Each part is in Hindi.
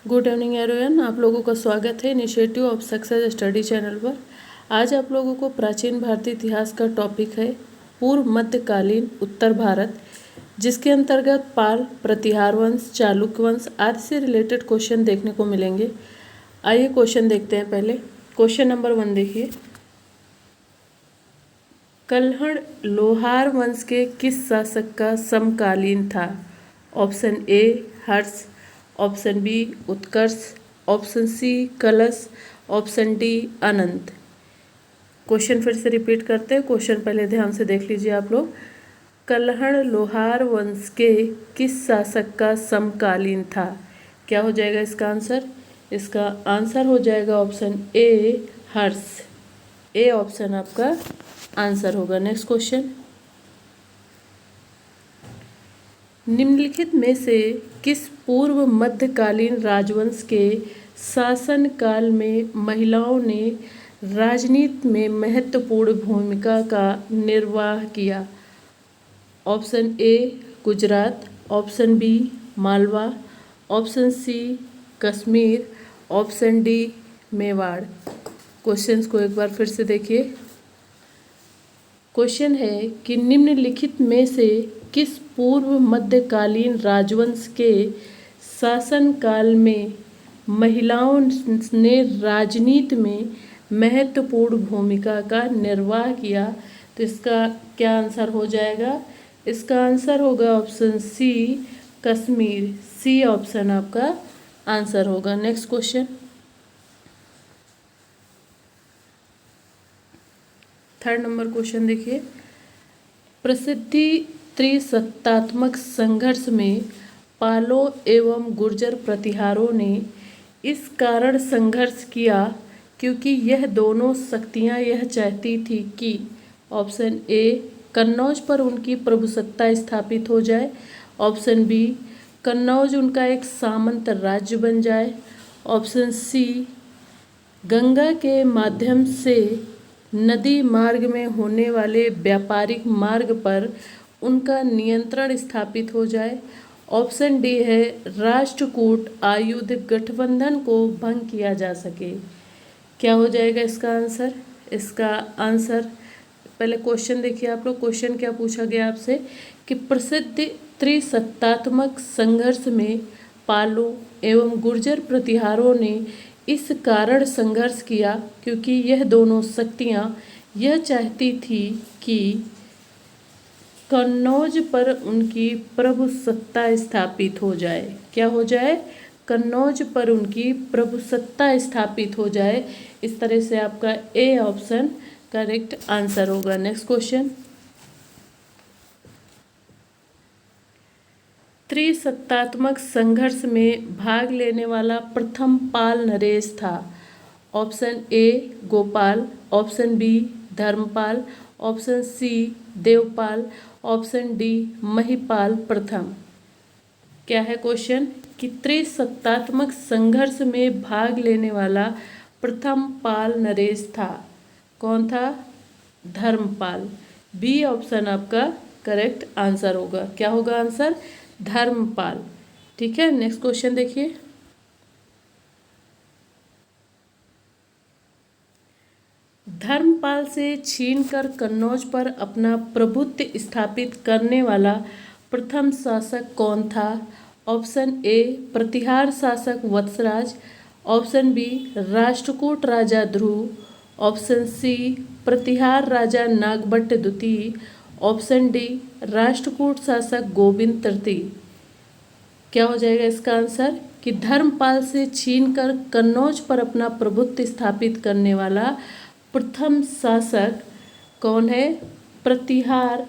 गुड इवनिंग एवरीवन, आप लोगों का स्वागत है initiative of success study channel पर। आज आप लोगों को प्राचीन भारतीय इतिहास का टॉपिक है पूर्व मध्यकालीन उत्तर भारत, जिसके अंतर्गत पाल, प्रतिहार वंश, चालुक्य वंश आदि से रिलेटेड क्वेश्चन देखने को मिलेंगे। आइए क्वेश्चन देखते हैं। पहले क्वेश्चन नंबर 1 देखिए। कल्हड़ लोहार वंश के किस शासक का समकालीन था? Option A Harsh, option B Utkarsh, option C Kalash, option D Anant. Question फिर से रिपीट करते हैं। क्वेश्चन पहले ध्यान से देख लीजिए आप लोग। कल्हड़ लोहार वंश के किस शासक का समकालीन था? क्या हो जाएगा इसका आंसर? इसका आंसर हो जाएगा option A Harsh. A option आपका आंसर होगा। नेक्स्ट क्वेश्चन, निम्नलिखित में से किस पूर्व मध्यकालीन राजवंश के शासन काल में महिलाओं ने राजनीति में महत्वपूर्ण भूमिका का निर्वाह किया? Option A Gujarat, option B Malwa, option C Kashmir, option D Mewar. Questions को एक बार फिर से देखिए। क्वेश्चन है कि निम्नलिखित में से किस पूर्व मध्यकालीन राजवंश के शासनकाल में महिलाओं ने राजनीति में महत्वपूर्ण भूमिका का निर्वाह किया? तो इसका क्या आंसर हो जाएगा? इसका आंसर होगा option C Kashmir. C option आपका आंसर होगा। Next question, third number question देखिए। प्रसिद्धि त्रिसत्तात्मक संघर्ष में पालों एवं गुर्जर प्रतिहारों ने इस कारण संघर्ष किया क्योंकि यह दोनों शक्तियां यह चाहती थी कि ऑप्शन ए कन्नौज पर उनकी प्रभुसत्ता स्थापित हो जाए, ऑप्शन बी कन्नौज उनका एक सामंत राज्य बन जाए, ऑप्शन सी गंगा के माध्यम से नदी मार्ग में होने वाले व्यापारिक मार्ग पर उनका नियंत्रण स्थापित हो जाए, ऑप्शन डी है राष्ट्रकूट आयुध गठबंधन को भंग किया जा सके। क्या हो जाएगा इसका आंसर? इसका आंसर, पहले क्वेश्चन देखिए आप लोग। क्वेश्चन क्या पूछा गया आपसे कि प्रसिद्ध त्रिसत्तात्मक संघर्ष में पालों एवं गुर्जर प्रतिहारों ने इस कारण संघर्ष किया क्योंकि यह दोनों शक्तियां यह चाहती थी कि कन्नौज पर उनकी प्रभुसत्ता स्थापित हो जाए। क्या हो जाए? कन्नौज पर उनकी प्रभुसत्ता स्थापित हो जाए। इस तरह से आपका ए ऑप्शन करेक्ट आंसर होगा। नेक्स्ट क्वेश्चन, त्रिसत्तात्मक संघर्ष में भाग लेने वाला प्रथम पाल नरेश था। Option A Gopal, option B Dharmpal, option C Devpal, option D Mahipal प्रथम। क्या है क्वेश्चन कि त्रिसत्तात्मक संघर्ष में भाग लेने वाला प्रथम पाल नरेश था। कौन था? धर्मपाल। बी ऑप्शन आपका करेक्ट आंसर होगा। क्या होगा आंसर? धर्मपाल। ठीक है, नेक्स्ट क्वेश्चन देखिए। धर्मपाल से छीनकर कन्नौज पर अपना प्रभुत्व स्थापित करने वाला प्रथम शासक कौन था? ऑप्शन ए प्रतिहार शासक वत्सराज, ऑप्शन बी राष्ट्रकूट राजा ध्रुव, ऑप्शन सी प्रतिहार राजा नागभट्ट द्वितीय, ऑप्शन डी राष्ट्रकूट शासक गोविंद तृतीय। क्या हो जाएगा इसका आंसर कि धर्मपाल से छीनकर कन्नौज पर अपना प्रभुत्व स्थापित करने वाला प्रथम शासक कौन है? प्रतिहार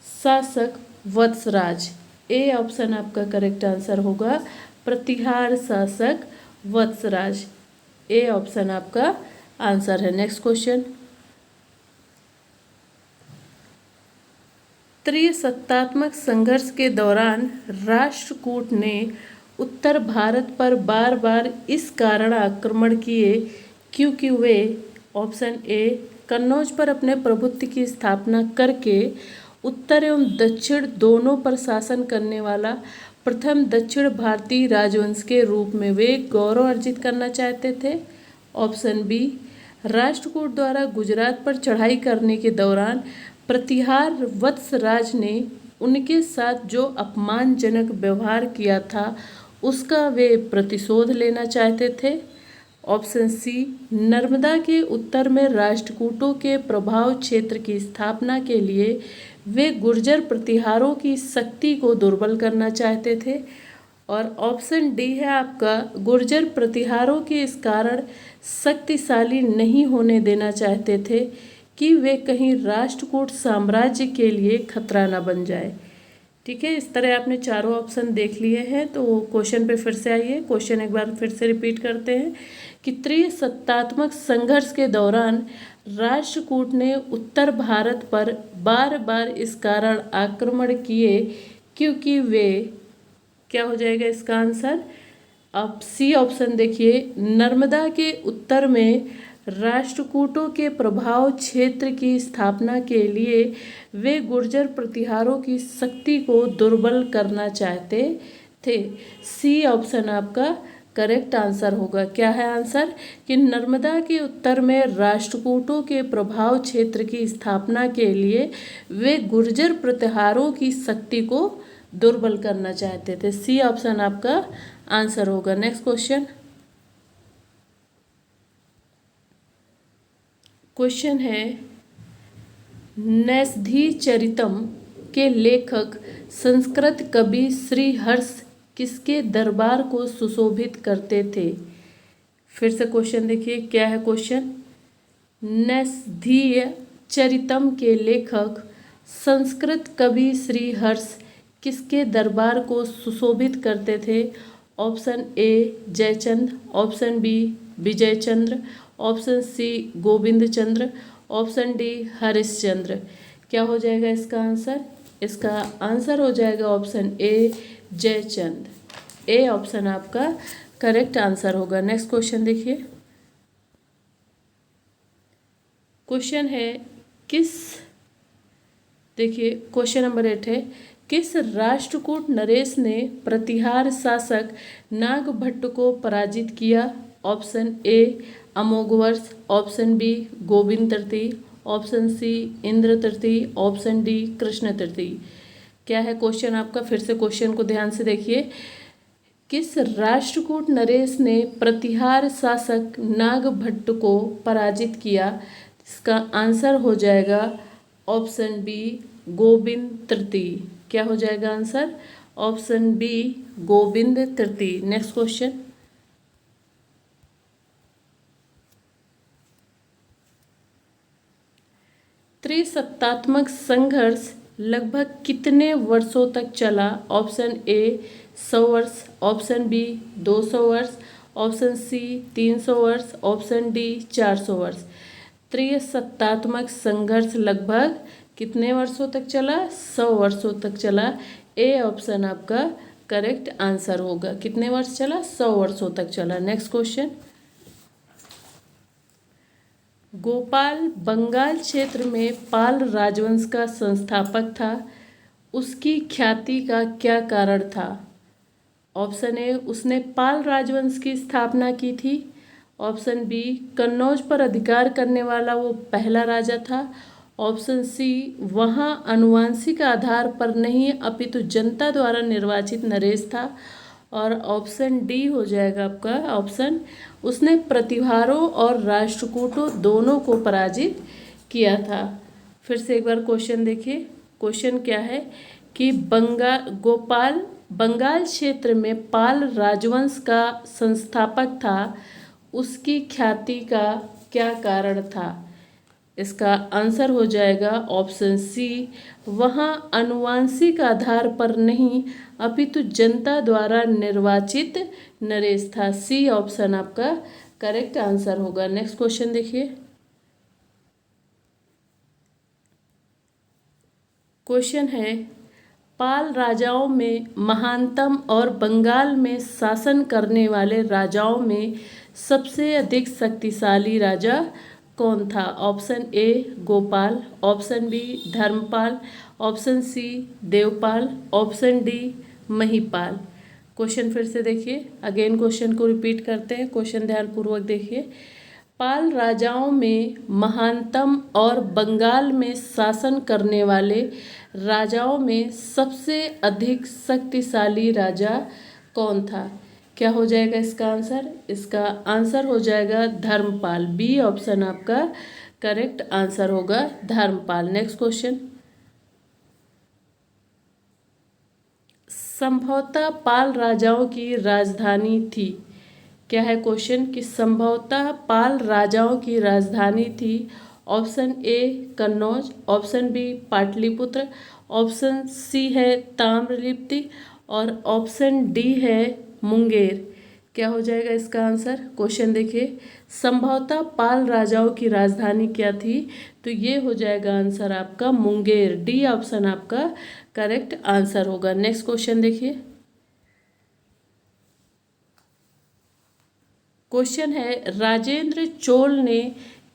शासक वत्सराज। ए ऑप्शन आपका करेक्ट आंसर होगा। प्रतिहार शासक वत्सराज। ए ऑप्शन आपका आंसर है। नेक्स्ट क्वेश्चन, त्रिसत्तात्मक संघर्ष के दौरान राष्ट्रकूट ने उत्तर भारत पर बार बार इस कारण आक्रमण किए क्योंकि वे ऑप्शन ए कन्नौज पर अपने प्रभुत्व की स्थापना करके उत्तर एवं दक्षिण दोनों पर शासन करने वाला प्रथम दक्षिण भारतीय राजवंश के रूप में वे गौरव अर्जित करना चाहते थे। ऑप्शन बी, राष्ट्रकूट द्वारा गुजरात पर चढ़ाई करने के दौरान प्रतिहार वत्सराज ने उनके साथ जो अपमानजनक व्यवहार किया था उसका वे प्रतिशोध लेना चाहते थे। ऑप्शन सी, नर्मदा के उत्तर में राष्ट्रकूटों के प्रभाव क्षेत्र की स्थापना के लिए वे गुर्जर प्रतिहारों की शक्ति को दुर्बल करना चाहते थे। और ऑप्शन डी है आपका, गुर्जर प्रतिहारों के इस कारण शक्तिशाली नहीं होने देना चाहते थे कि वे कहीं राष्ट्रकूट साम्राज्य के लिए खतरा न बन जाए। ठीक है, इस तरह आपने चारों ऑप्शन देख लिए हैं। तो क्वेश्चन पे फिर से आइए। क्वेश्चन एक बार फिर से रिपीट करते हैं कि त्रिसत्तात्मक संघर्ष के दौरान राष्ट्रकूट ने उत्तर भारत पर बार बार इस कारण आक्रमण किए क्योंकि वे, क्या हो जाएगा इसका आंसर? आप सी ऑप्शन देखिए, नर्मदा के उत्तर में राष्ट्रकूटों के प्रभाव क्षेत्र की स्थापना के लिए वे गुर्जर प्रतिहारों की शक्ति को दुर्बल करना चाहते थे। सी ऑप्शन आपका करेक्ट आंसर होगा। क्या है आंसर? कि नर्मदा के उत्तर में राष्ट्रकूटों के प्रभाव क्षेत्र की स्थापना के लिए वे गुर्जर प्रतिहारों की शक्ति को दुर्बल करना चाहते थे। सी ऑप्शन आपका आंसर होगा। नेक्स्ट क्वेश्चन है, नैषधि चरितम के लेखक संस्कृत कवि श्रीहर्ष किसके दरबार को सुशोभित करते थे? फिर से क्वेश्चन देखिए, क्या है क्वेश्चन? नैषधीय चरितम के लेखक संस्कृत कवि श्रीहर्ष किसके दरबार को सुशोभित करते थे? Option A Jaichand, option B Vijaychandra, option C Govind Chandra, option D Harishchandra. क्या हो जाएगा इसका आंसर? इसका आंसर हो जाएगा option A Jaichand. A option आपका करेक्ट आंसर होगा। नेक्स्ट क्वेश्चन देखिए। क्वेश्चन है देखिए क्वेश्चन नंबर 8 है, किस राष्ट्रकूट नरेश ने प्रतिहार शासक नागभट्ट को पराजित किया? Option A Amoghavarsha, option B Govind तृतीय, ऑप्शन सी इंद्र तृतीय, ऑप्शन डी कृष्ण तृतीय। क्या है क्वेश्चन आपका? फिर से क्वेश्चन को ध्यान से देखिए। किस राष्ट्रकूट नरेश ने प्रतिहार शासक नागभट्ट को पराजित किया? इसका आंसर हो जाएगा ऑप्शन बी गोविंद तृतीय। क्या हो जाएगा आंसर? ऑप्शन बी गोविंद तृतीय। Next question. त्रिसत्तात्मक संघर्ष लगभग कितने वर्षों तक चला? ऑप्शन ए 100 वर्ष, ऑप्शन बी 200 वर्ष, ऑप्शन सी 300 वर्ष, ऑप्शन डी 400 वर्ष। त्रिसत्तात्मक संघर्ष लगभग कितने वर्षों तक चला? 100 वर्षों तक चला। ए ऑप्शन आपका करेक्ट आंसर होगा। कितने वर्ष चला? 100 वर्षों तक चला। Next question. गोपाल बंगाल क्षेत्र में पाल राजवंश का संस्थापक था। उसकी ख्याति का क्या कारण था? ऑप्शन ए उसने पाल राजवंश की स्थापना की थी, ऑप्शन बी कन्नौज पर अधिकार करने वाला वो पहला राजा था, ऑप्शन सी वहाँ आनुवंशिक आधार पर नहीं अपितु जनता द्वारा निर्वाचित नरेश था, और ऑप्शन डी हो जाएगा आपका ऑप्शन उसने प्रतिहारों और राष्ट्रकूटों दोनों को पराजित किया था। फिर से एक बार क्वेश्चन देखिए। क्वेश्चन क्या है कि गोपाल बंगाल क्षेत्र में पाल राजवंश का संस्थापक था, उसकी ख्याति का क्या कारण था? इसका आंसर हो जाएगा ऑप्शन सी वहाँ आनुवंशिक आधार पर नहीं अपितु जनता द्वारा निर्वाचित नरेश था। सी ऑप्शन आपका करेक्ट आंसर होगा। नेक्स्ट क्वेश्चन देखिए। क्वेश्चन है पाल राजाओं में महानतम और बंगाल में शासन करने वाले राजाओं में सबसे अधिक शक्तिशाली राजा कौन था? Option A Gopal, option B Dharmpal, option C Devpal, option D Mahipal. Question फिर से देखिए, अगेन क्वेश्चन को रिपीट करते हैं, क्वेश्चन ध्यानपूर्वक देखिए। पाल राजाओं में महानतम और बंगाल में शासन करने वाले राजाओं में सबसे अधिक शक्तिशाली राजा कौन था? क्या हो जाएगा इसका आंसर? इसका आंसर हो जाएगा धर्मपाल। बी ऑप्शन आपका करेक्ट आंसर होगा, धर्मपाल। नेक्स्ट क्वेश्चन, संभवतः पाल राजाओं की राजधानी थी। क्या है क्वेश्चन? कि संभवतः पाल राजाओं की राजधानी थी। Option A Kannauj, option B Pataliputra, option C है ताम्रलिप्ति और ऑप्शन डी है मुंगेर। क्या हो जाएगा इसका आंसर? क्वेश्चन देखिए, संभवतः पाल राजाओं की राजधानी क्या थी? तो ये हो जाएगा आंसर आपका मुंगेर। डी ऑप्शन आपका करेक्ट आंसर होगा। नेक्स्ट क्वेश्चन देखिए, क्वेश्चन है राजेंद्र चोल ने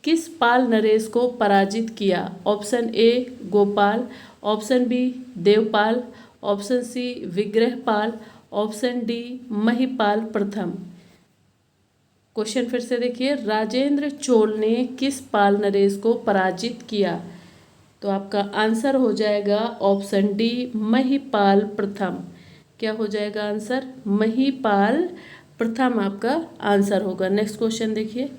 किस पाल नरेश को पराजित किया? Option A Gopal, option B Devpal, option C Vigrahapal, option D Mahipal प्रथम। क्वेश्चन फिर से देखिए, राजेंद्र चोल ने किस पाल नरेश को पराजित किया? तो आपका आंसर हो जाएगा ऑप्शन डी महिपाल प्रथम। क्या हो जाएगा आंसर? महिपाल प्रथम आपका आंसर होगा। नेक्स्ट क्वेश्चन देखिए,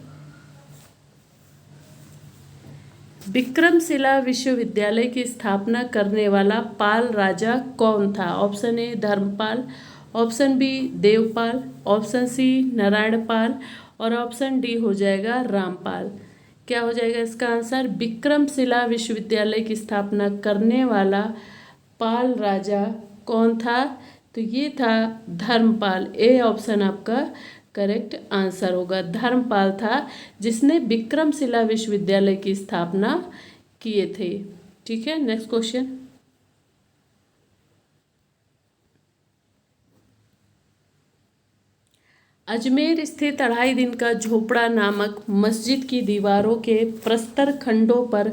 विक्रमशिला विश्वविद्यालय की स्थापना करने वाला पाल राजा कौन था? Option A Dharmpal, option B Devpal, option C Narayanpal और ऑप्शन डी हो जाएगा रामपाल। क्या हो जाएगा इसका आंसर? विक्रमशिला विश्वविद्यालय की स्थापना करने वाला पाल राजा कौन था? तो ये था धर्मपाल। ए ऑप्शन आपका करेक्ट आंसर होगा, धर्मपाल था जिसने विक्रमशिला विश्वविद्यालय की स्थापना किए थे। ठीक है, नेक्स्ट क्वेश्चन, अजमेर स्थित 2.5 दिन का झोपड़ा नामक मस्जिद की दीवारों के प्रस्तर खंडों पर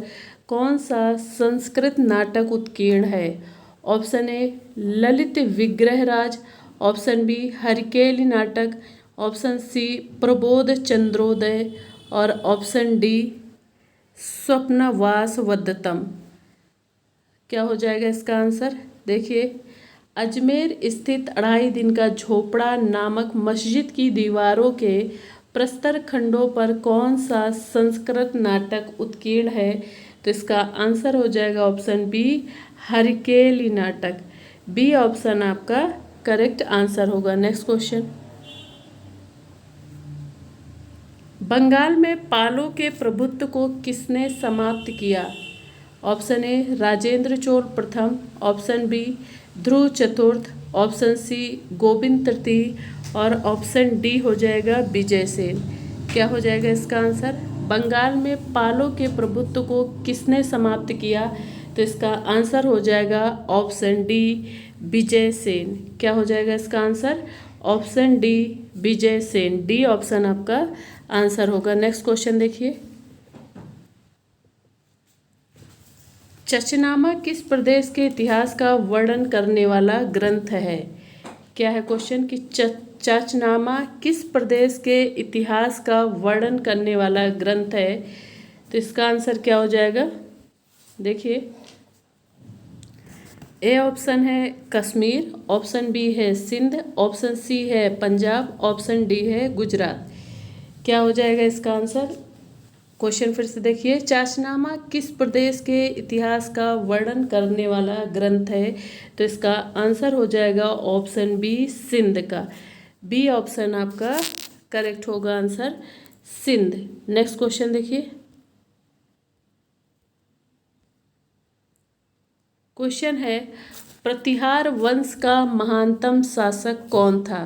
कौन सा संस्कृत नाटक उत्कीर्ण है? Option A Lalit Vigraharaj, option B Harikeli नाटक, ऑप्शन सी प्रबोध चंद्रोदय और ऑप्शन डी स्वप्नवास वदत्तम। क्या हो जाएगा इसका आंसर? देखिए, अजमेर स्थित 2.5 दिन का झोपड़ा नामक मस्जिद की दीवारों के प्रस्तर खंडों पर कौन सा संस्कृत नाटक उत्कीर्ण है? तो इसका आंसर हो जाएगा ऑप्शन बी हरिकेली नाटक। बी ऑप्शन आपका करेक्ट आंसर होगा। नेक्स्ट क्वेश्चन, बंगाल में पालों के प्रभुत्व को किसने समाप्त किया? ऑप्शन ए राजेंद्र चोल प्रथम, ऑप्शन बी ध्रुव चतुर्थ, ऑप्शन सी गोविंद तृतीय और ऑप्शन डी हो जाएगा विजय सेन। क्या हो जाएगा इसका आंसर? बंगाल में पालों के प्रभुत्व को किसने समाप्त किया? तो इसका आंसर हो जाएगा ऑप्शन डी विजय सेन। क्या हो जाएगा इसका answer? Option D Vijay Sen. D option आपका आंसर होगा। नेक्स्ट क्वेश्चन देखिए, चचनामा किस प्रदेश के इतिहास का वर्णन करने वाला ग्रंथ है? क्या है क्वेश्चन? कि चचनामा किस प्रदेश के इतिहास का वर्णन करने वाला ग्रंथ है? तो इसका आंसर क्या हो जाएगा? देखिए, ए ऑप्शन है कश्मीर, ऑप्शन बी है सिंध, ऑप्शन सी है पंजाब, ऑप्शन डी है गुजरात। क्या हो जाएगा इसका आंसर? क्वेश्चन फिर से देखिए, चाचनामा किस प्रदेश के इतिहास का वर्णन करने वाला ग्रंथ है? तो इसका आंसर हो जाएगा ऑप्शन बी सिंध का। बी ऑप्शन आपका करेक्ट होगा आंसर, सिंध। नेक्स्ट क्वेश्चन देखिए, क्वेश्चन है प्रतिहार वंश का महानतम शासक कौन था?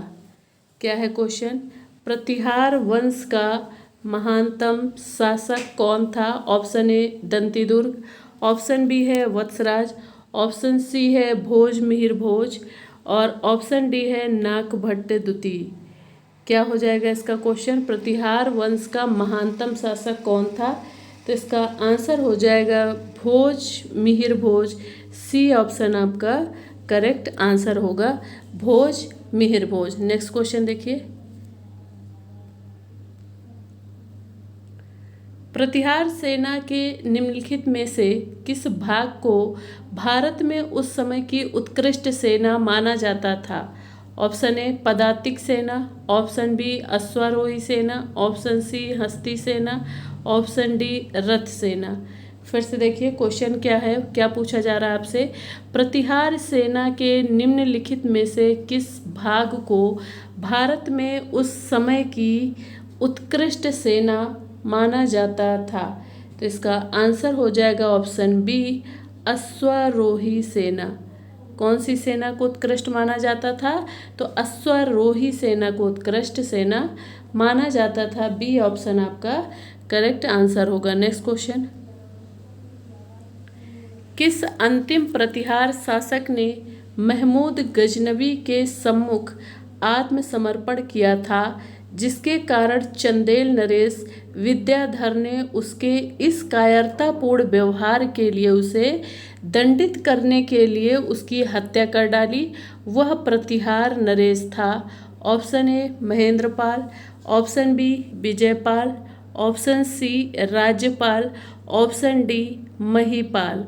क्या है क्वेश्चन? प्रतिहार वंश का महानतम शासक कौन था? Option A Dantidurga, option B है वत्सराज, ऑप्शन सी है भोज मिहिर भोज और ऑप्शन डी है नागभट्ट द्वितीय। क्या हो जाएगा इसका क्वेश्चन? प्रतिहार वंश का महानतम शासक कौन था? तो इसका आंसर हो जाएगा भोज मिहिर भोज। सी ऑप्शन आपका करेक्ट आंसर होगा भोज, मिहिर भोज। नेक्स्ट क्वेश्चन देखिए, प्रतिहार सेना के निम्नलिखित में से किस भाग को भारत में उस समय की उत्कृष्ट सेना माना जाता था? ऑप्शन ए पदातिक सेना, ऑप्शन बी अश्वारोही सेना, ऑप्शन सी हस्ती सेना, ऑप्शन डी रथ सेना। फिर से देखिए क्वेश्चन क्या है, क्या पूछा जा रहा है आपसे। प्रतिहार सेना के निम्नलिखित में से किस भाग को भारत में उस समय की उत्कृष्ट सेना माना जाता था? तो इसका आंसर हो जाएगा ऑप्शन बी अश्वारोही सेना। कौन सी सेना को उत्कृष्ट माना जाता था? तो अश्वारोही सेना को उत्कृष्ट सेना माना जाता था। बी ऑप्शन आपका करेक्ट आंसर होगा। नेक्स्ट क्वेश्चन, किस अंतिम प्रतिहार शासक ने महमूद गजनवी के सम्मुख आत्मसमर्पण किया था, जिसके कारण चंदेल नरेश विद्याधर ने उसके इस कायरतापूर्ण व्यवहार के लिए उसे दंडित करने के लिए उसकी हत्या कर डाली? वह प्रतिहार नरेश था। Option A Mahendrapal, option B Vijaypal, option C Rajyapal, option D Mahipal.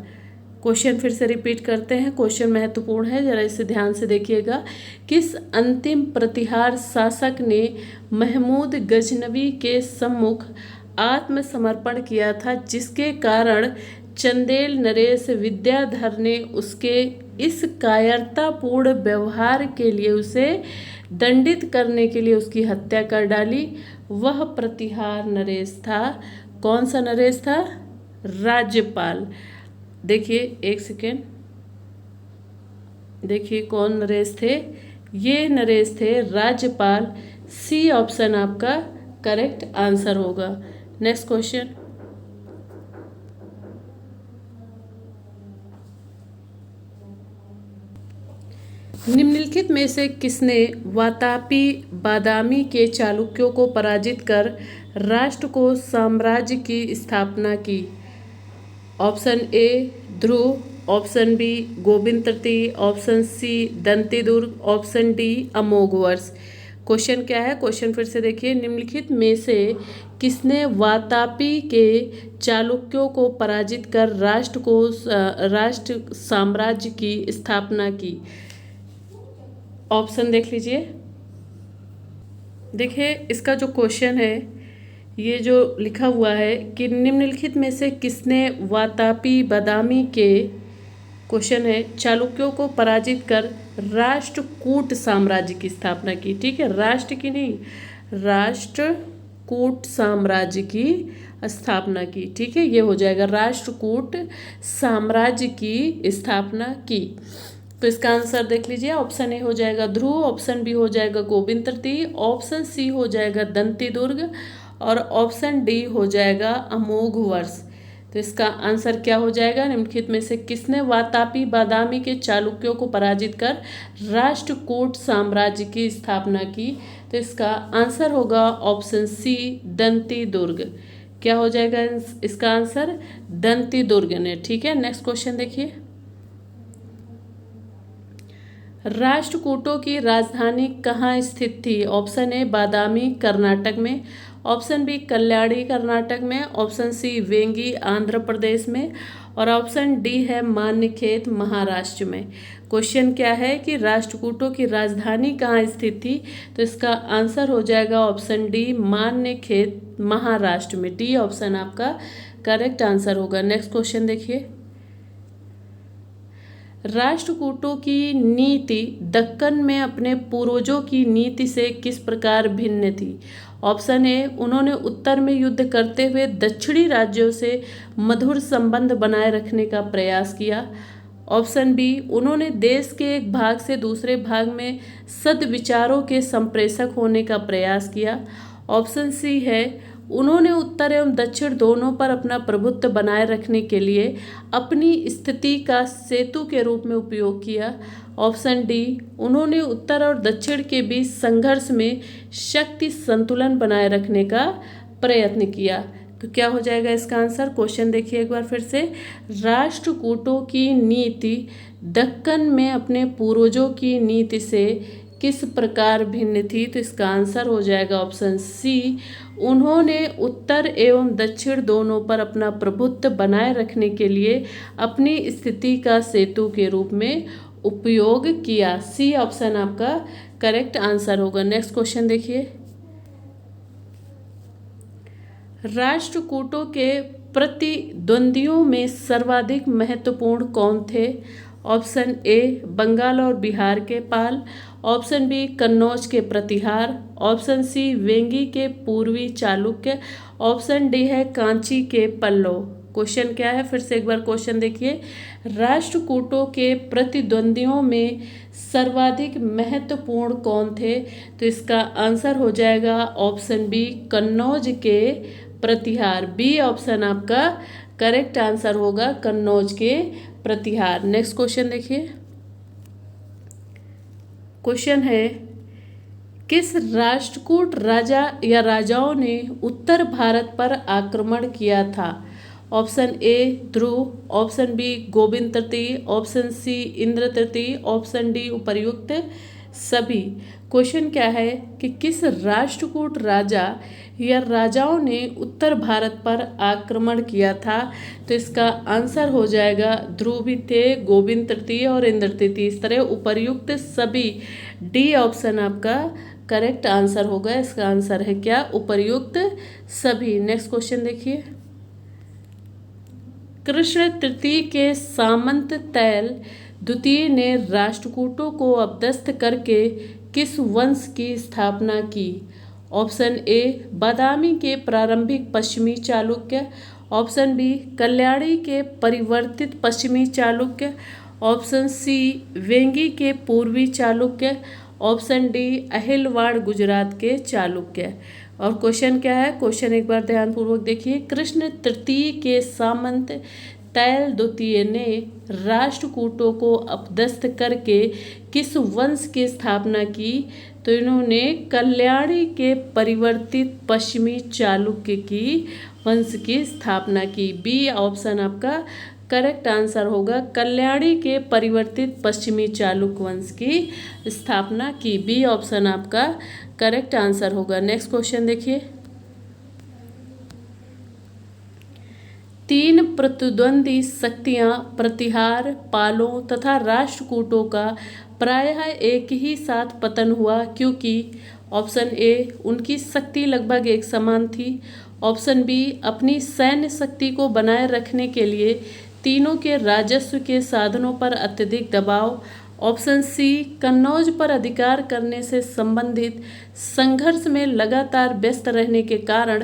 Question फिर से रिपीट करते हैं, क्वेश्चन महत्वपूर्ण है, जरा इसे ध्यान से देखिएगा। किस अंतिम प्रतिहार शासक ने महमूद गजनवी के सम्मुख आत्मसमर्पण किया था, जिसके कारण चंदेल नरेश विद्याधर ने उसके इस कायरतापूर्ण व्यवहार के लिए उसे दंडित करने के लिए उसकी हत्या कर डाली? वह प्रतिहार नरेश था। कौन सा नरेश था? राज्यपाल। देखिए एक सेकेंड, देखिए कौन नरेश थे? ये नरेश थे राज्यपाल। सी ऑप्शन आपका करेक्ट आंसर होगा। नेक्स्ट क्वेश्चन, निम्नलिखित में से किसने वातापी बादामी के चालुक्यों को पराजित कर राष्ट्र को साम्राज्य की स्थापना की? Option A Dhruv, option B Govind तृतीय, option C Dantidurga, option D Amoghavarsha. Question क्या है, क्वेश्चन फिर से देखिए, निम्नलिखित में से किसने वातापी के चालुक्यों को पराजित कर राष्ट्र साम्राज्य की स्थापना की? ऑप्शन देख लीजिए। देखिए इसका जो क्वेश्चन है, ये जो लिखा हुआ है कि निम्नलिखित में से किसने वातापी बादामी के, क्वेश्चन है, चालुक्यों को पराजित कर राष्ट्रकूट साम्राज्य की स्थापना की। ठीक है, राष्ट्र की नहीं, राष्ट्रकूट साम्राज्य की स्थापना की। ठीक है, ये हो जाएगा राष्ट्रकूट साम्राज्य की स्थापना की। तो इसका आंसर देख लीजिए, ऑप्शन ए हो जाएगा ध्रुव, ऑप्शन बी हो जाएगा गोविंद तृतीय, ऑप्शन सी हो जाएगा दंतीदुर्ग और ऑप्शन डी हो जाएगा अमोघवर्ष। तो इसका आंसर क्या हो जाएगा? निम्नलिखित में से किसने वातापी बादामी के चालुक्यों को पराजित कर राष्ट्रकूट साम्राज्य की स्थापना की? तो इसका आंसर होगा ऑप्शन सी दंतीदुर्ग। क्या हो जाएगा इसका आंसर? दंतीदुर्ग ने। ठीक है, नेक्स्ट क्वेश्चन देखिए, राष्ट्रकूटों की राजधानी कहाँ स्थित थी? ऑप्शन ए बादामी कर्नाटक में, ऑप्शन बी कल्याणी कर्नाटक में, ऑप्शन सी वेंगी आंध्र प्रदेश में और ऑप्शन डी है मान्यखेत महाराष्ट्र में। क्वेश्चन क्या है कि राष्ट्रकूटों की राजधानी कहाँ स्थित थी? तो इसका आंसर हो जाएगा ऑप्शन डी मान्यखेत महाराष्ट्र में। डी ऑप्शन आपका करेक्ट आंसर होगा। नेक्स्ट क्वेश्चन देखिए, राष्ट्रकूटों की नीति दक्कन में अपने पूर्वजों की नीति से किस प्रकार भिन्न थी? ऑप्शन ए उन्होंने उत्तर में युद्ध करते हुए दक्षिणी राज्यों से मधुर संबंध बनाए रखने का प्रयास किया, ऑप्शन बी उन्होंने देश के एक भाग से दूसरे भाग में सद्विचारों के संप्रेषक होने का प्रयास किया, ऑप्शन सी है उन्होंने उत्तर एवं दक्षिण दोनों पर अपना प्रभुत्व बनाए रखने के लिए अपनी स्थिति का सेतु के रूप में उपयोग किया, ऑप्शन डी उन्होंने उत्तर और दक्षिण के बीच संघर्ष में शक्ति संतुलन बनाए रखने का प्रयत्न किया। तो क्या हो जाएगा इसका आंसर। क्वेश्चन देखिए एक बार फिर से, राष्ट्रकूटों की नीति दक्कन में अपने पूर्वजों की नीति से किस प्रकार भिन्न थी। तो इसका आंसर हो जाएगा ऑप्शन सी, उन्होंने उत्तर एवं दक्षिण दोनों पर अपना प्रभुत्व बनाए रखने के लिए अपनी स्थिति का सेतु के रूप में उपयोग किया। सी ऑप्शन आपका करेक्ट आंसर होगा। नेक्स्ट क्वेश्चन देखिए, राष्ट्रकूटों के प्रतिद्वंदियों में सर्वाधिक महत्वपूर्ण कौन थे। ऑप्शन ए बंगाल और बिहार के पाल, ऑप्शन बी कन्नौज के प्रतिहार, ऑप्शन सी वेंगी के पूर्वी चालुक्य, ऑप्शन डी है कांची के पल्लव। क्वेश्चन क्या है, फिर से एक बार क्वेश्चन देखिए, राष्ट्रकूटों के प्रतिद्वंदियों में सर्वाधिक महत्वपूर्ण कौन थे। तो इसका आंसर हो जाएगा ऑप्शन बी कन्नौज के प्रतिहार। बी ऑप्शन आपका करेक्ट आंसर होगा, कन्नौज के प्रतिहार। नेक्स्ट क्वेश्चन देखिए, क्वेश्चन है, किस राष्ट्रकूट राजा या राजाओं ने उत्तर भारत पर आक्रमण किया था। Option A Dhruv, option B Govind तृतीय, ऑप्शन सी इंद्र तृतीय, ऑप्शन डी उपर्युक्त सभी। क्वेश्चन क्या है कि किस राष्ट्रकूट राजा या राजाओं ने उत्तर भारत पर आक्रमण किया था। तो इसका आंसर हो जाएगा ध्रुव भी थे, गोविंद तृतीय और इंद्र तृतीय, इस तरह उपर्युक्त सभी। डी ऑप्शन आपका करेक्ट आंसर होगा। इसका आंसर है क्या, उपर्युक्त सभी। नेक्स्ट क्वेश्चन देखिए, कृष्ण तृतीय के सामंत तैल द्वितीय ने राष्ट्रकूटों को अपदस्थ करके किस वंश की स्थापना की। ऑप्शन ए बादामी के प्रारंभिक पश्चिमी चालुक्य, ऑप्शन बी कल्याणी के परिवर्तित पश्चिमी चालुक्य, ऑप्शन सी वेंगी के पूर्वी चालुक्य, ऑप्शन डी अहिलवाड़ गुजरात के चालुक्य। और क्वेश्चन क्या है, क्वेश्चन एक बार ध्यानपूर्वक देखिए, कृष्ण तृतीय के सामंत तैल द्वितीय ने राष्ट्रकूटों को अपदस्थ करके किस वंश की स्थापना की। तो इन्होंने कल्याणी के परिवर्तित पश्चिमी चालुक्य की वंश की स्थापना की। बी ऑप्शन आपका करेक्ट आंसर होगा, कल्याणी के परिवर्तित पश्चिमी चालुक्य वंश की स्थापना की। बी ऑप्शन आपका करेक्ट आंसर होगा। नेक्स्ट क्वेश्चन देखिए, तीन प्रतिद्वंदी शक्तियां प्रतिहार, पालों तथा राष्ट्रकूटों का प्रायः एक ही साथ पतन हुआ क्योंकि। ऑप्शन ए उनकी शक्ति लगभग एक समान थी, ऑप्शन बी अपनी सैन्य शक्ति को बनाए रखने के लिए तीनों के राजस्व के साधनों पर अत्यधिक दबाव, ऑप्शन सी कन्नौज पर अधिकार करने से संबंधित संघर्ष में लगातार व्यस्त रहने के कारण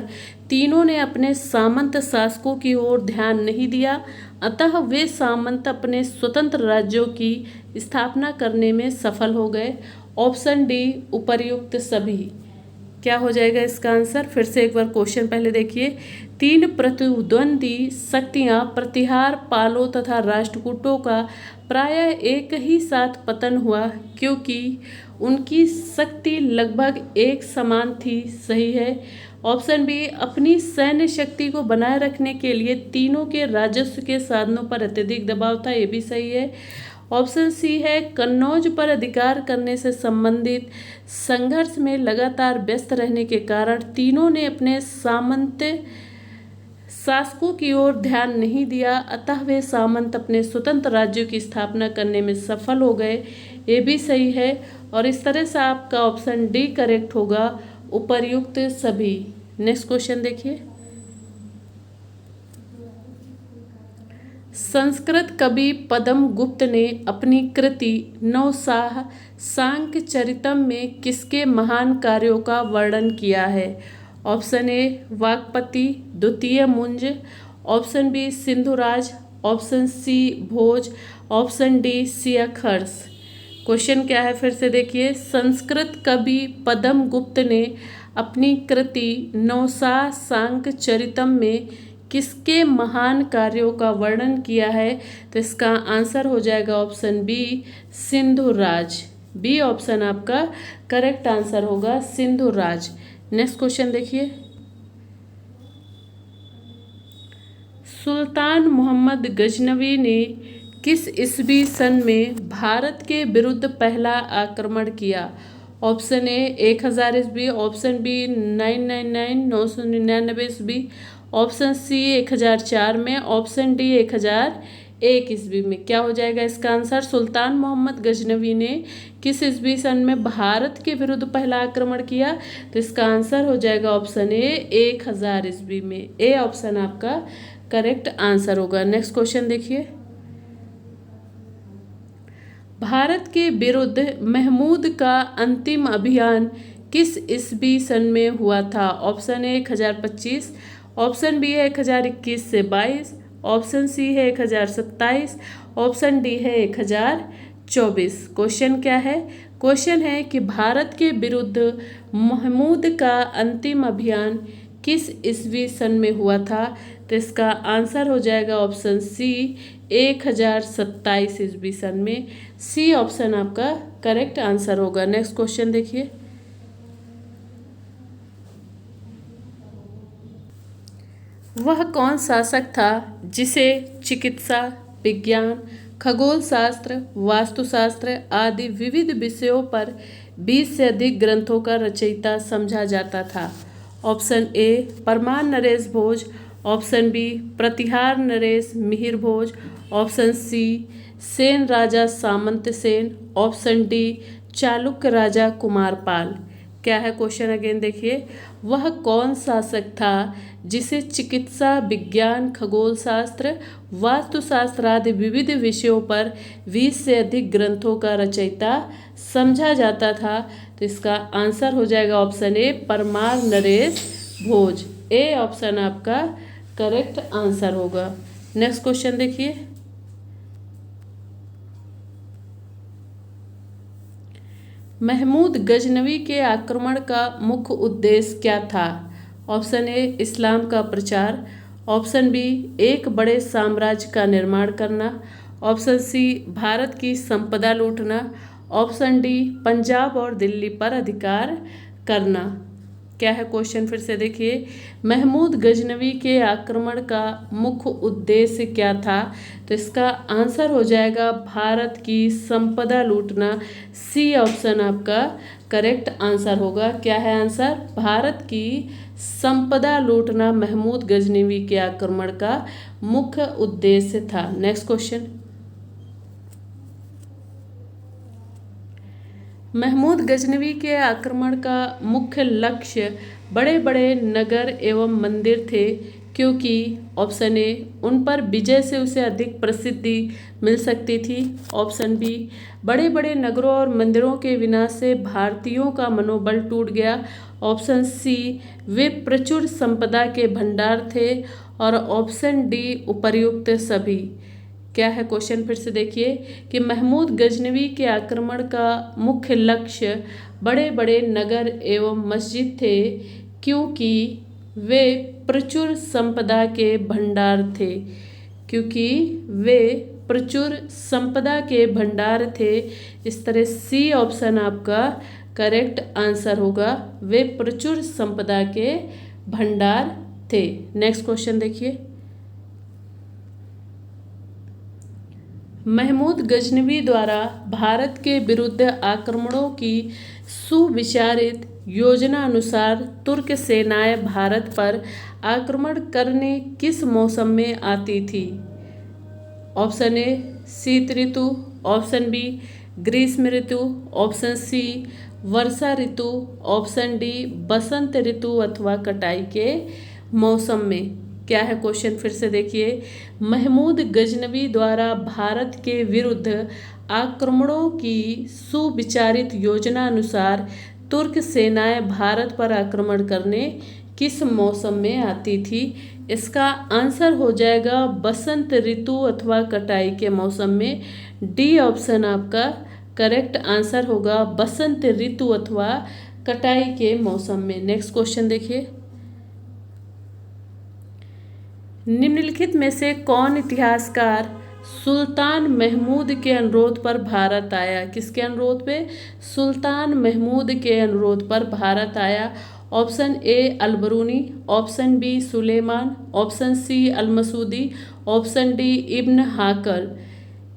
तीनों ने अपने सामंत शासकों की ओर ध्यान नहीं दिया, अतः वे सामंत अपने स्वतंत्र राज्यों की स्थापना करने में सफल हो गए। ऑप्शन डी उपर्युक्त सभी। क्या हो जाएगा इसका आंसर, फिर से एक बार क्वेश्चन पहले देखिए, तीन प्रतिद्वंदी शक्तियां प्रतिहार, पालों तथा राष्ट्रकूटों का प्रायः एक ही साथ पतन हुआ क्योंकि उनकी शक्ति लगभग एक समान थी। सही है। ऑप्शन बी अपनी सैन्य शक्ति को बनाए रखने के लिए तीनों के राजस्व के साधनों पर अत्यधिक दबाव था। ये भी सही है। ऑप्शन सी है कन्नौज पर अधिकार करने से संबंधित संघर्ष में लगातार व्यस्त रहने के कारण तीनों ने अपने सामंत शासकों की ओर ध्यान नहीं दिया, अतः वे सामंत अपने स्वतंत्र राज्यों की स्थापना करने में सफल हो गए। ये भी सही है। और इस तरह से आपका ऑप्शन डी करेक्ट होगा, उपर्युक्त सभी। नेक्स्ट क्वेश्चन देखिए, संस्कृत कवि पद्म गुप्त ने अपनी कृति नवसाह सांख्यचरितम में किसके महान कार्यों का वर्णन किया है। ऑप्शन ए वाक्पति, द्वितीय Munja, option B Sindhuraja, option C Bhoj, option D Siyakharsha. Question क्या है, फिर से देखिए, संस्कृत कवि पद्म गुप्त ने अपनी कृति नवसाह सांख्यचरितम में किसके महान कार्यों का वर्णन किया है। तो इसका आंसर हो जाएगा option B Sindhuraj. B option आपका करेक्ट आंसर होगा, सिंधुराज। नेक्स्ट क्वेश्चन देखिए, सुल्तान मोहम्मद गजनवी ने किस ईस्वी सन में भारत के विरुद्ध पहला आक्रमण किया? ऑप्शन ए 1000 ईस्वी, ऑप्शन बी 999 ईस्वी, ऑप्शन सी 1004 में, ऑप्शन डी 1001 ईस्वी में। क्या हो जाएगा इसका आंसर? सुल्तान मोहम्मद गजनवी ने किस ईस्वी सन में भारत के विरुद्ध पहला आक्रमण किया? तो इसका आंसर हो जाएगा ऑप्शन ए 1000 ईस्वी में। ए ऑप्शन आपका करेक्ट आंसर होगा। नेक्स्ट क्वेश्चन देखिए, भारत के विरुद्ध महमूद का अंतिम अभियान किस ईस्वी सन में हुआ था? ऑप्शन ए 1025, ऑप्शन बी है 1021 से 22, ऑप्शन सी है 1027, ऑप्शन डी है 1024। क्वेश्चन क्या है? क्वेश्चन है कि भारत के विरुद्ध महमूद का अंतिम अभियान किस ईस्वी सन में हुआ था? तो इसका आंसर हो जाएगा ऑप्शन सी 1027 ईस्वी सन में। सी ऑप्शन आपका करेक्ट आंसर होगा। नेक्स्ट क्वेश्चन देखिए, वह कौन शासक था जिसे चिकित्सा, विज्ञान, खगोल शास्त्र, वास्तुशास्त्र आदि विविध विषयों पर 20 से अधिक ग्रंथों का रचयिता समझा जाता था? ऑप्शन ए परमान नरेश भोज, ऑप्शन बी प्रतिहार नरेश मिहिर भोज, ऑप्शन सी सेन राजा सामंत सेन, ऑप्शन डी चालुक्य राजा कुमारपाल। क्या है क्वेश्चन? अगेन देखिए, वह कौन शासक था जिसे चिकित्सा, विज्ञान, खगोल शास्त्र, वास्तुशास्त्र आदि विविध विषयों पर 20 से अधिक ग्रंथों का रचयिता समझा जाता था? तो इसका आंसर हो जाएगा ऑप्शन ए परमार नरेश भोज। ए ऑप्शन आपका करेक्ट आंसर होगा। नेक्स्ट क्वेश्चन देखिए, महमूद गजनवी के आक्रमण का मुख्य उद्देश्य क्या था? ऑप्शन ए इस्लाम का प्रचार, ऑप्शन बी एक बड़े साम्राज्य का निर्माण करना, ऑप्शन सी भारत की संपदा लूटना, ऑप्शन डी पंजाब और दिल्ली पर अधिकार करना। क्या है क्वेश्चन? फिर से देखिए, महमूद गजनवी के आक्रमण का मुख्य उद्देश्य क्या था? तो इसका आंसर हो जाएगा भारत की संपदा लूटना। सी ऑप्शन आपका करेक्ट आंसर होगा। क्या है आंसर? भारत की संपदा लूटना महमूद गजनवी के आक्रमण का मुख्य उद्देश्य था। नेक्स्ट क्वेश्चन, महमूद गजनवी के आक्रमण का मुख्य लक्ष्य बड़े बड़े नगर एवं मंदिर थे, क्योंकि ऑप्शन ए उन पर विजय से उसे अधिक प्रसिद्धि मिल सकती थी, ऑप्शन बी बड़े बड़े नगरों और मंदिरों के विनाश से भारतीयों का मनोबल टूट गया, ऑप्शन सी वे प्रचुर संपदा के भंडार थे, और ऑप्शन डी उपर्युक्त सभी। क्या है क्वेश्चन? फिर से देखिए कि महमूद गजनवी के आक्रमण का मुख्य लक्ष्य बड़े बड़े नगर एवं मस्जिद थे, क्योंकि वे प्रचुर संपदा के भंडार थे, क्योंकि वे प्रचुर संपदा के भंडार थे। इस तरह सी ऑप्शन आपका करेक्ट आंसर होगा। वे प्रचुर संपदा के भंडार थे। नेक्स्ट क्वेश्चन देखिए, महमूद गजनवी द्वारा भारत के विरुद्ध आक्रमणों की सुविचारित योजना अनुसार तुर्क सेनाएं भारत पर आक्रमण करने किस मौसम में आती थी? ऑप्शन ए शीत ऋतु, ऑप्शन बी ग्रीष्म ऋतु, ऑप्शन सी वर्षा ऋतु, ऑप्शन डी बसंत ऋतु अथवा कटाई के मौसम में। क्या है क्वेश्चन? फिर से देखिए, महमूद गजनवी द्वारा भारत के विरुद्ध आक्रमणों की सुविचारित योजना अनुसार तुर्क सेनाएं भारत पर आक्रमण करने किस मौसम में आती थी? इसका आंसर हो जाएगा बसंत ऋतु अथवा कटाई के मौसम में। डी ऑप्शन आपका करेक्ट आंसर होगा, बसंत ऋतु अथवा कटाई के मौसम में। नेक्स्ट क्वेश्चन देखिए, निम्नलिखित में से कौन इतिहासकार सुल्तान महमूद के अनुरोध पर भारत आया? किसके अनुरोध पे? सुल्तान महमूद के अनुरोध पर भारत आया। Option A Al-Biruni, option B Sulaiman, option C Al-Masudi, option D Ibn Hawqal.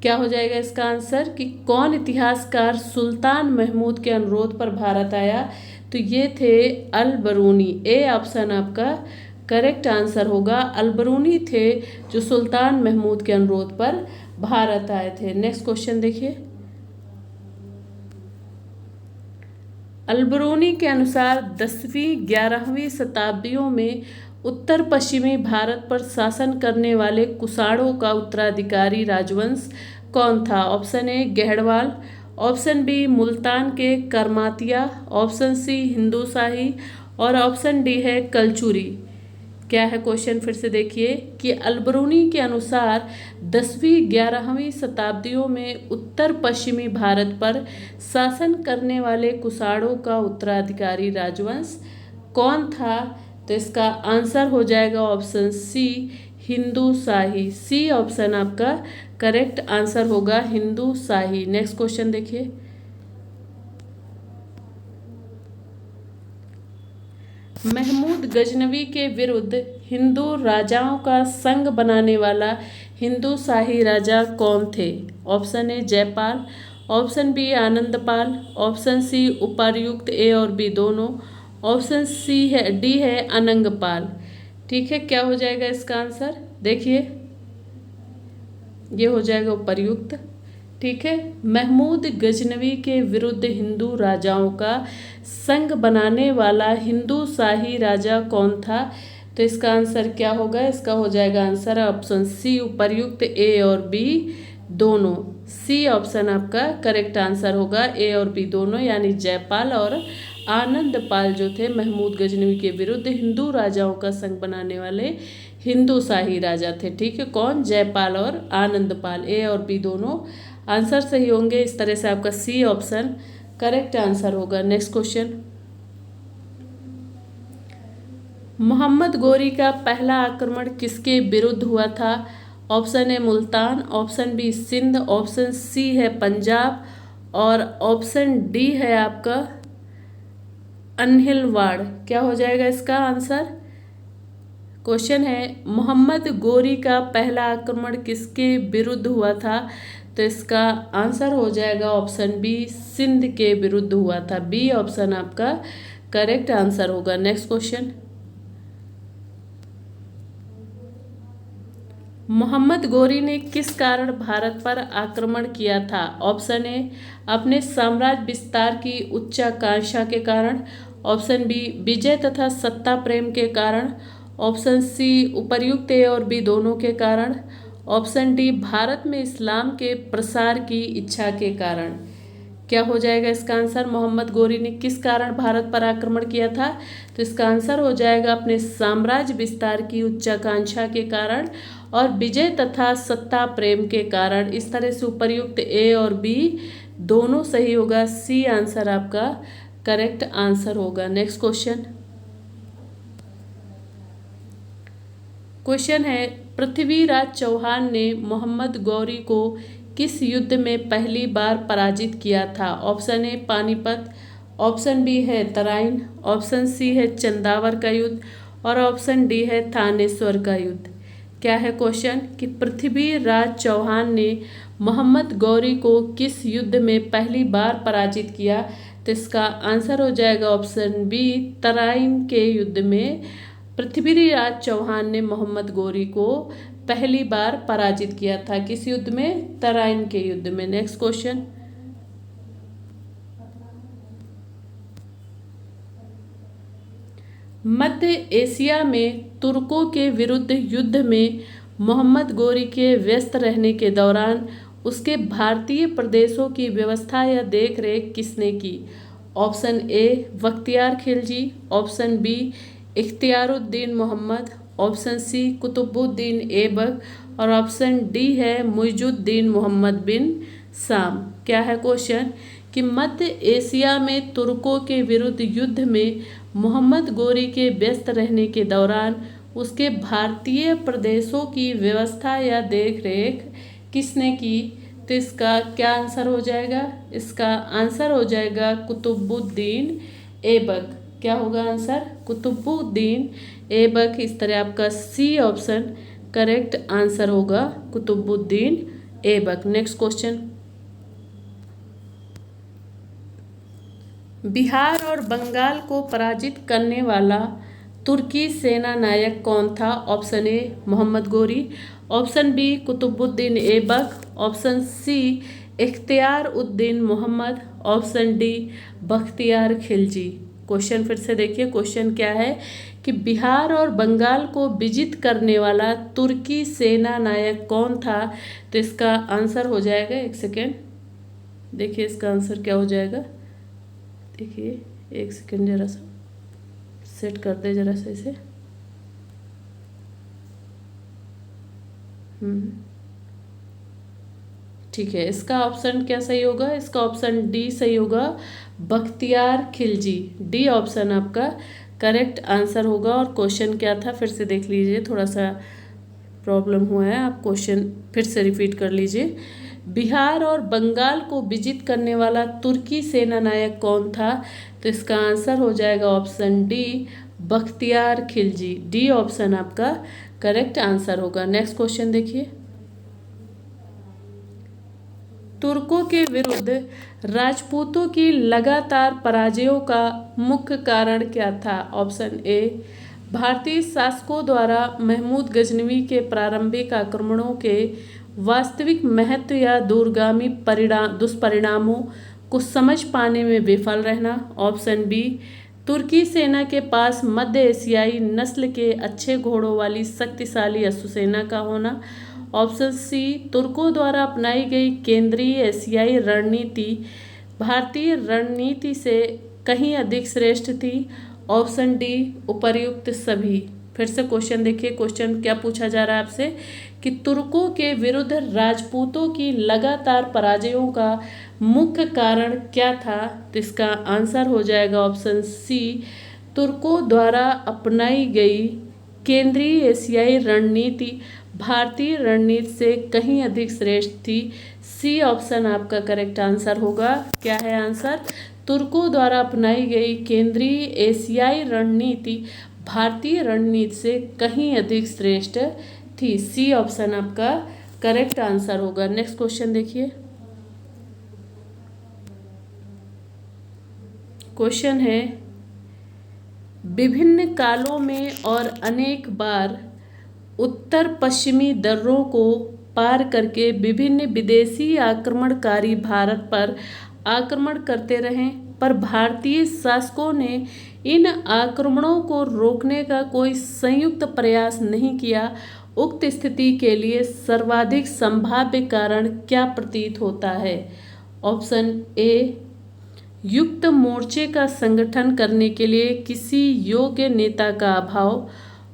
क्या हो जाएगा इसका आंसर कि कौन इतिहासकार सुल्तान महमूद के अनुरोध पर भारत आया? तो ये थे अल-बरूनी। ए ऑप्शन आपका करेक्ट आंसर होगा। अल-बरूनी थे जो सुल्तान महमूद के अनुरोध पर भारत आए थे। नेक्स्ट क्वेश्चन देखिए। अल-बरूनी के अनुसार 10वीं-11वीं शताब्दियों में उत्तर पश्चिमी भारत पर शासन करने वाले कुषाणों का उत्तराधिकारी राजवंश कौन था? Option A Gahadwal, option B Multan के करमातिया, ऑप्शन सी हिंदू शाही और ऑप्शन डी है कलचुरी। क्या है क्वेश्चन फिर से देखिए कि अल-बरूनी के अनुसार 10वीं-11वीं शताब्दियों में उत्तर पश्चिमी भारत पर शासन करने वाले कुषाणों का उत्तराधिकारी राजवंश कौन था? तो इसका आंसर हो जाएगा ऑप्शन सी हिंदू शाही। सी ऑप्शन आपका करेक्ट आंसर होगा, हिंदू शाही। नेक्स्ट क्वेश्चन देखिए। महमूद गजनवी के विरुद्ध हिंदू राजाओं का संघ बनाने वाला हिंदू शाही राजा कौन थे? Option A Jaipal, option B Anandpal, option C उपर्युक्त ए और बी दोनों, ऑप्शन सी है डी है अनंगपाल। ठीक है, क्या हो जाएगा इसका आंसर? देखिए ये हो जाएगा उपर्युक्त। ठीक है, महमूद गजनवी के विरुद्ध हिंदू राजाओं का संघ बनाने वाला हिंदू शाही राजा कौन था? तो इसका आंसर क्या होगा? इसका हो जाएगा आंसर ऑप्शन सी उपर्युक्त ए और बी दोनों। सी ऑप्शन आपका करेक्ट आंसर होगा, ए और बी दोनों, यानी जयपाल और आनंदपाल जो थे महमूद गजनवी के विरुद्ध हिंदू राजाओं का संघ बनाने वाले हिंदू शाही राजा थे। ठीक है, कौन? जयपाल और आनंदपाल। ए और बी दोनों आंसर सही होंगे। इस तरह से आपका सी ऑप्शन करेक्ट आंसर होगा। Next question. मोहम्मद गोरी का पहला आक्रमण किसके विरुद्ध हुआ था? Option A Multan, option B Sindh, option C है पंजाब और ऑप्शन डी है आपका अनहिलवाड़। क्या हो जाएगा इसका आंसर? क्वेश्चन है मोहम्मद गोरी का पहला आक्रमण किसके विरुद्ध हुआ था? तो इसका आंसर हो जाएगा ऑप्शन बी सिंध के विरुद्ध हुआ था। बी ऑप्शन आपका करेक्ट आंसर होगा। Next question. मोहम्मद गोरी ने किस कारण भारत पर आक्रमण किया था? ऑप्शन ए अपने साम्राज्य विस्तार की उच्चाकांक्षा के कारण, ऑप्शन बी विजय तथा सत्ता प्रेम के कारण, ऑप्शन सी उपर्युक्त ए और बी दोनों के कारण, ऑप्शन डी भारत में इस्लाम के प्रसार की इच्छा के कारण। क्या हो जाएगा इसका आंसर? मोहम्मद गोरी ने किस कारण भारत पर आक्रमण किया था? तो इसका आंसर हो जाएगा अपने साम्राज्य विस्तार की उच्चाकांक्षा के कारण और विजय तथा सत्ता प्रेम के कारण। इस तरह से उपर्युक्त ए और बी दोनों सही होगा। सी आंसर आपका करेक्ट आंसर होगा। Next question. क्वेश्चन है पृथ्वीराज चौहान ने मोहम्मद गौरी को किस युद्ध में पहली बार पराजित किया था? Option A Panipat, option B है तराइन, ऑप्शन सी है चंदावर का युद्ध और ऑप्शन डी है थानेश्वर का युद्ध। क्या है क्वेश्चन कि पृथ्वीराज चौहान ने मोहम्मद गौरी को किस युद्ध में पहली बार पराजित किया? तो इसका आंसर हो जाएगा ऑप्शन बी तराइन के युद्ध में पृथ्वीराज चौहान ने मोहम्मद गौरी को पहली बार पराजित किया था। किस युद्ध में? तराइन के युद्ध में। Next question. मध्य एशिया में तुर्कों के विरुद्ध युद्ध में मोहम्मद गौरी के व्यस्त रहने के दौरान उसके भारतीय प्रदेशों की व्यवस्था या देख रेख किसने की? Option A Bakhtiyar Khilji, option B Iktiyaruddin Mohammad, option C Qutubuddin Aibak और ऑप्शन डी है मुइजुद्दीन मोहम्मद बिन साम। क्या है क्वेश्चन कि मध्य एशिया में तुर्कों के विरुद्ध युद्ध में मोहम्मद गौरी के व्यस्त रहने के दौरान उसके भारतीय प्रदेशों की व्यवस्था या देख रेख किसने की? तो इसका क्या आंसर हो जाएगा? इसका आंसर हो जाएगा कुतुबुद्दीन ऐबक। क्या होगा आंसर? कुतुबुद्दीन ऐबक। इस तरह आपका सी ऑप्शन करेक्ट आंसर होगा, कुतुबुद्दीन ऐबक। नेक्स्ट क्वेश्चन, बिहार और बंगाल को पराजित करने वाला तुर्की सेना नायक कौन था? Option A Mohammad Ghori, option B Qutubuddin Aibak, option C Ikhtiyar Uddin Mohammad, option D Bakhtiyar Khilji. Question फिर से देखिए, क्वेश्चन क्या है कि बिहार और बंगाल को विजित करने वाला तुर्की सेना नायक कौन था? तो इसका आंसर हो जाएगा, एक सेकेंड देखिए इसका आंसर क्या हो जाएगा। देखिए एक सेकेंड, जरा सा सेट कर दे जरा सा इसे। ठीक है, इसका ऑप्शन क्या सही होगा? इसका ऑप्शन डी सही होगा, बख्तियार खिलजी। डी ऑप्शन आपका करेक्ट आंसर होगा। और क्वेश्चन क्या था फिर से देख लीजिए, थोड़ा सा प्रॉब्लम हुआ है, आप क्वेश्चन फिर से रिपीट कर लीजिए। बिहार और बंगाल को विजित करने वाला तुर्की सेना नायक कौन था? तो इसका आंसर हो जाएगा option D Bakhtiyar Khilji. D option आपका करेक्ट आंसर होगा। नेक्स्ट क्वेश्चन देखिए, तुर्कों के विरुद्ध राजपूतों की लगातार पराजयों का मुख्य कारण क्या था? ऑप्शन ए भारतीय शासकों द्वारा महमूद गजनवी के प्रारंभिक आक्रमणों के वास्तविक महत्व या दूरगामी दुष्परिणामों को समझ पाने में विफल रहना, ऑप्शन बी तुर्की सेना के पास मध्य एशियाई नस्ल के अच्छे घोड़ों वाली शक्तिशाली अश्वसेना का होना, ऑप्शन सी तुर्कों द्वारा अपनाई गई केंद्रीय एशियाई रणनीति भारतीय रणनीति से कहीं अधिक श्रेष्ठ थी, ऑप्शन डी उपर्युक्त सभी। फिर से क्वेश्चन देखिए, क्वेश्चन क्या पूछा जा रहा है आपसे कि तुर्कों के विरुद्ध राजपूतों की लगातार पराजयों का मुख्य कारण क्या था? तो इसका आंसर हो जाएगा ऑप्शन सी तुर्कों द्वारा अपनाई गई केंद्रीय एशियाई रणनीति भारतीय रणनीति से कहीं अधिक श्रेष्ठ थी। सी ऑप्शन आपका करेक्ट आंसर होगा। क्या है आंसर? तुर्कों द्वारा अपनाई गई केंद्रीय एशियाई रणनीति भारतीय रणनीति से कहीं अधिक श्रेष्ठ थी। सी ऑप्शन आपका करेक्ट आंसर होगा। नेक्स्ट क्वेश्चन देखिए, क्वेश्चन है विभिन्न कालों में और अनेक बार उत्तर पश्चिमी दर्रों को पार करके विभिन्न विदेशी आक्रमणकारी भारत पर आक्रमण करते रहे, पर भारतीय शासकों ने इन आक्रमणों को रोकने का कोई संयुक्त प्रयास नहीं किया। उक्त स्थिति के लिए सर्वाधिक संभाव्य कारण क्या प्रतीत होता है? ऑप्शन ए युक्त मोर्चे का संगठन करने के लिए किसी योग्य नेता का अभाव,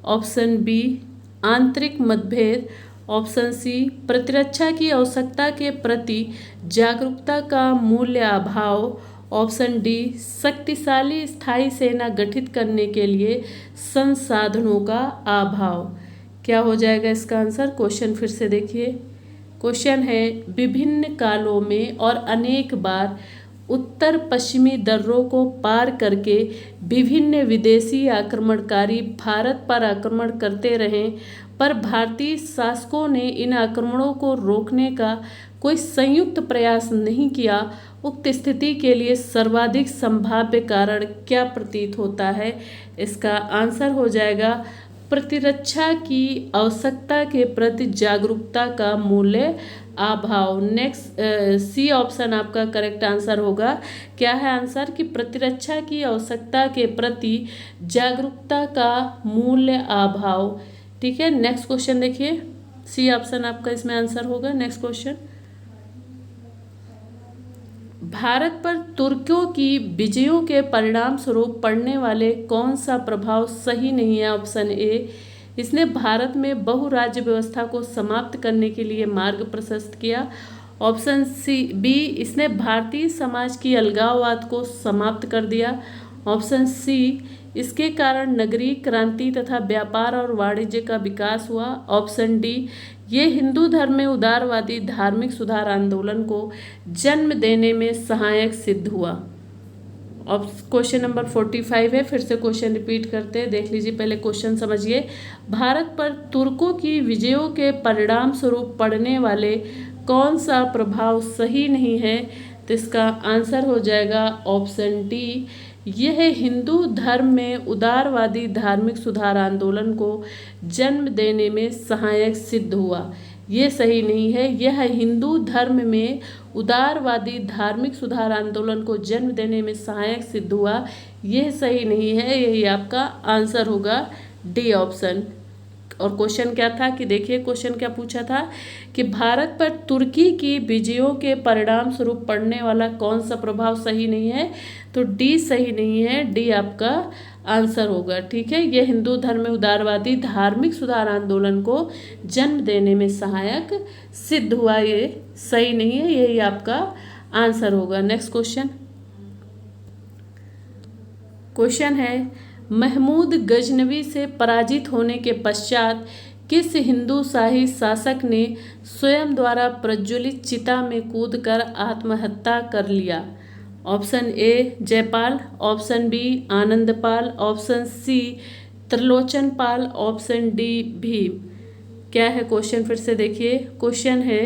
ऑप्शन बी आंतरिक मतभेद, ऑप्शन सी प्रतिरक्षा की आवश्यकता के प्रति जागरूकता का मूल्य अभाव, ऑप्शन डी शक्तिशाली स्थायी सेना गठित करने के लिए संसाधनों का अभाव। क्या हो जाएगा इसका आंसर? क्वेश्चन फिर से देखिए, क्वेश्चन है विभिन्न कालों में और अनेक बार उत्तर पश्चिमी दर्रों को पार करके विभिन्न विदेशी आक्रमणकारी भारत पर आक्रमण करते रहे, पर भारतीय शासकों ने इन आक्रमणों को रोकने का कोई संयुक्त प्रयास नहीं किया। उक्त स्थिति के लिए सर्वाधिक संभाव्य कारण क्या प्रतीत होता है? इसका आंसर हो जाएगा प्रतिरक्षा की आवश्यकता के प्रति जागरूकता का मूल्य अभाव। नेक्स्ट सी ऑप्शन आपका करेक्ट आंसर होगा। क्या है आंसर? कि प्रतिरक्षा की आवश्यकता के प्रति जागरूकता का मूल्य अभाव। ठीक है, नेक्स्ट क्वेश्चन देखिए, सी ऑप्शन आपका इसमें आंसर होगा। नेक्स्ट क्वेश्चन, भारत पर तुर्कों की विजयों के परिणाम स्वरूप पड़ने वाले कौन सा प्रभाव सही नहीं है? ऑप्शन ए इसने भारत में बहुराज्य व्यवस्था को समाप्त करने के लिए मार्ग प्रशस्त किया, ऑप्शन बी इसने भारतीय समाज की अलगाववाद को समाप्त कर दिया, ऑप्शन सी इसके कारण नगरीय क्रांति तथा व्यापार और वाणिज्य का विकास हुआ, ऑप्शन डी ये हिंदू धर्म में उदारवादी धार्मिक सुधार आंदोलन को जन्म देने में सहायक सिद्ध हुआ। अब क्वेश्चन नंबर 45 है, फिर से क्वेश्चन रिपीट करते हैं, देख लीजिए, पहले क्वेश्चन समझिए। भारत पर तुर्कों की विजयों के परिणाम स्वरूप पड़ने वाले कौन सा प्रभाव सही नहीं है? तो इसका आंसर हो जाएगा ऑप्शन डी। यह हिंदू धर्म में उदारवादी धार्मिक सुधार आंदोलन को जन्म देने में सहायक सिद्ध हुआ। ये सही नहीं है। यह हिंदू धर्म में उदारवादी धार्मिक सुधार आंदोलन को जन्म देने में सहायक सिद्ध हुआ, यह सही नहीं है। यही आपका आंसर होगा डी ऑप्शन। और क्वेश्चन क्या था कि देखिए क्वेश्चन क्या पूछा था कि भारत पर तुर्की की विजयों के परिणाम स्वरूप पड़ने वाला कौन सा प्रभाव सही नहीं है? तो डी सही नहीं है, डी आपका आंसर होगा। ठीक है, यह हिंदू धर्म में उदारवादी धार्मिक सुधार आंदोलन को जन्म देने में सहायक सिद्ध हुआ, ये सही नहीं है, यही आपका आंसर होगा। नेक्स्ट क्वेश्चन, क्वेश्चन है महमूद गजनवी से पराजित होने के पश्चात किस हिंदू शाही शासक ने स्वयं द्वारा प्रज्वलित चिता में कूदकर आत्महत्या कर लिया? Option A Jaipal, option B Anandpal, option C Trilochan Pal, option D Bhim. क्या है क्वेश्चन? फिर से देखिए, क्वेश्चन है,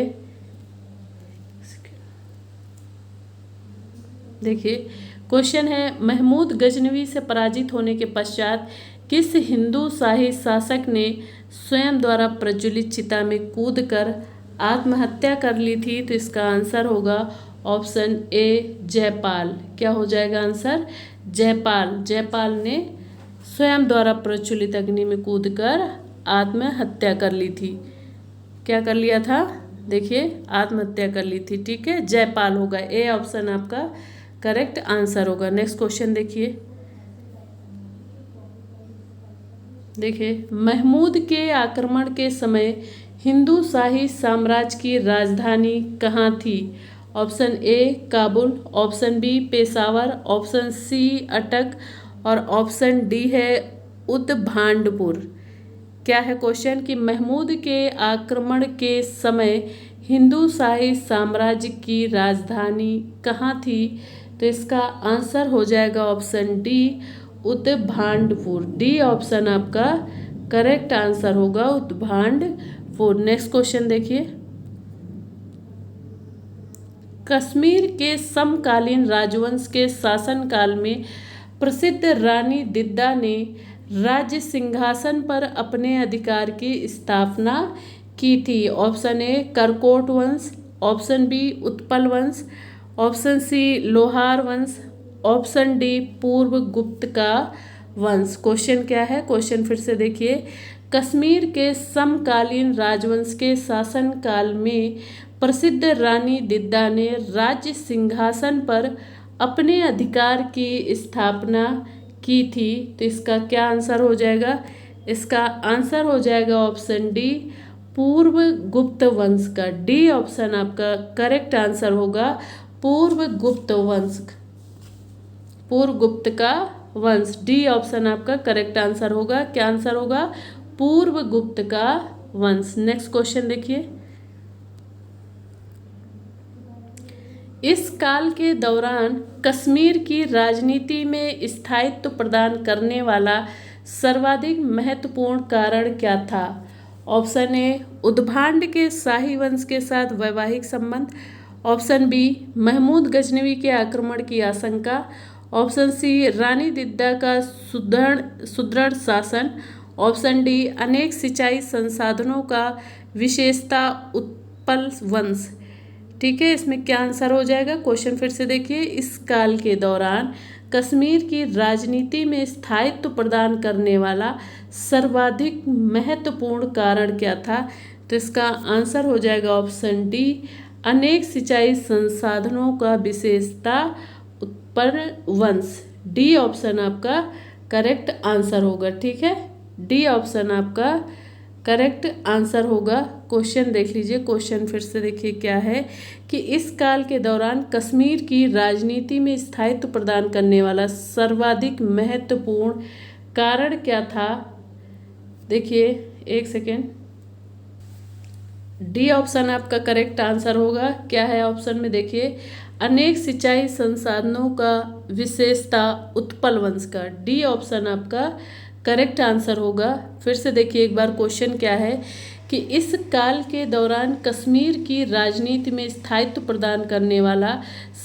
देखिए क्वेश्चन है महमूद गजनवी से पराजित होने के पश्चात किस हिंदू शाही शासक ने स्वयं द्वारा प्रज्वलित चिता में कूदकर आत्महत्या कर ली थी? तो इसका आंसर होगा ऑप्शन ए जयपाल। क्या हो जाएगा आंसर? जयपाल। जयपाल ने स्वयं द्वारा प्रज्वलित अग्नि में कूदकर आत्महत्या कर ली थी। क्या कर लिया था? देखिए आत्महत्या कर ली थी। ठीक है, जयपाल होगा, ए ऑप्शन आपका करेक्ट आंसर होगा। नेक्स्ट क्वेश्चन देखिए, देखिए महमूद के आक्रमण के समय हिंदू शाही साम्राज्य की राजधानी कहाँ थी? Option A Kabul, option B Peshawar, option C Attock और ऑप्शन डी है उदभांडपुर। क्या है क्वेश्चन कि महमूद के आक्रमण के समय हिंदू शाही साम्राज्य की राजधानी कहाँ थी? तो इसका आंसर हो जाएगा ऑप्शन डी उदभांडपुर। डी ऑप्शन आपका करेक्ट आंसर होगा, उदभांडपुर। नेक्स्ट क्वेश्चन देखिए, कश्मीर के समकालीन राजवंश के शासनकाल में प्रसिद्ध रानी दिद्दा ने राज्य सिंहासन पर अपने अधिकार की स्थापना की थी। ऑप्शन ए करकोट वंश, ऑप्शन बी उत्पल वंश, ऑप्शन सी लोहार वंश, ऑप्शन डी पूर्व गुप्त का वंश। क्वेश्चन क्या है? क्वेश्चन फिर से देखिए, कश्मीर के समकालीन राजवंश के शासनकाल में प्रसिद्ध रानी दिद्दा ने राज्य सिंहासन पर अपने अधिकार की स्थापना की थी। तो इसका क्या आंसर हो जाएगा? इसका आंसर हो जाएगा ऑप्शन डी पूर्व गुप्त वंश का। डी ऑप्शन आपका करेक्ट आंसर होगा, पूर्व गुप्त वंश, पूर्व गुप्त का वंश। डी ऑप्शन आपका करेक्ट आंसर होगा। क्या आंसर होगा? पूर्व गुप्त का वंश। नेक्स्ट क्वेश्चन देखिए, इस काल के दौरान कश्मीर की राजनीति में स्थायित्व प्रदान करने वाला सर्वाधिक महत्वपूर्ण कारण क्या था? ऑप्शन ए उदभांड के शाही वंश के साथ वैवाहिक संबंध, ऑप्शन बी महमूद गजनवी के आक्रमण की आशंका, ऑप्शन सी रानी दिद्दा का सुदृढ़ शासन, ऑप्शन डी अनेक सिंचाई संसाधनों का विशेषता उत्पल वंश। ठीक है, इसमें क्या आंसर हो जाएगा? क्वेश्चन फिर से देखिए, इस काल के दौरान कश्मीर की राजनीति में स्थायित्व प्रदान करने वाला सर्वाधिक महत्वपूर्ण कारण क्या था? तो इसका आंसर हो जाएगा ऑप्शन डी अनेक सिंचाई संसाधनों का विशेषता उत्पन्न वंश। डी ऑप्शन आपका करेक्ट आंसर होगा। ठीक है, डी ऑप्शन आपका करेक्ट आंसर होगा। क्वेश्चन देख लीजिए, क्वेश्चन फिर से देखिए क्या है कि इस काल के दौरान कश्मीर की राजनीति में स्थायित्व प्रदान करने वाला सर्वाधिक महत्वपूर्ण कारण क्या था? देखिए एक सेकेंड, डी ऑप्शन आपका करेक्ट आंसर होगा। क्या है ऑप्शन में देखिए, अनेक सिंचाई संसाधनों का विशेषता उत्पल वंश का। डी ऑप्शन आपका करेक्ट आंसर होगा। फिर से देखिए एक बार क्वेश्चन क्या है कि इस काल के दौरान कश्मीर की राजनीति में स्थायित्व प्रदान करने वाला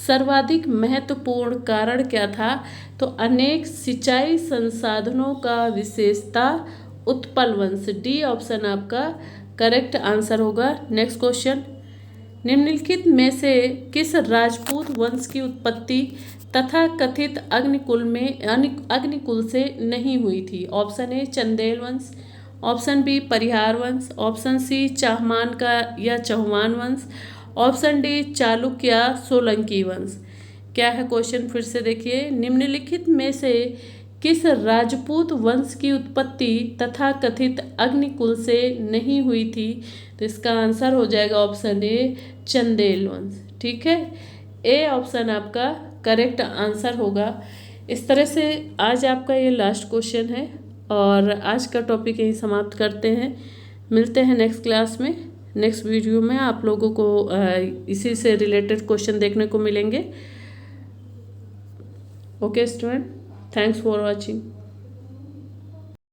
सर्वाधिक महत्वपूर्ण कारण क्या था। तो अनेक सिंचाई संसाधनों का विशेषता उत्पल वंश। डी ऑप्शन आपका करेक्ट आंसर होगा। नेक्स्ट क्वेश्चन, निम्नलिखित में से किस राजपूत वंश की उत्पत्ति तथा कथित अग्निकुल से नहीं हुई थी। ऑप्शन ए चंदेल वंश, ऑप्शन बी परिहार वंश, ऑप्शन सी चाहमान का या चौहान वंश, ऑप्शन डी चालुक्य या सोलंकी वंश। क्या है क्वेश्चन फिर से देखिए, निम्नलिखित में से किस राजपूत वंश की उत्पत्ति तथा कथित अग्निकुल से नहीं हुई थी। तो इसका आंसर हो जाएगा ऑप्शन ए चंदेल वंश। ठीक है, ए ऑप्शन आपका करेक्ट आंसर होगा। इस तरह से आज आपका ये लास्ट क्वेश्चन है और आज का टॉपिक यही समाप्त करते हैं। मिलते हैं नेक्स्ट क्लास में, नेक्स्ट वीडियो में आप लोगों को इसी से रिलेटेड क्वेश्चन देखने को मिलेंगे। Okay student, thanks for watching.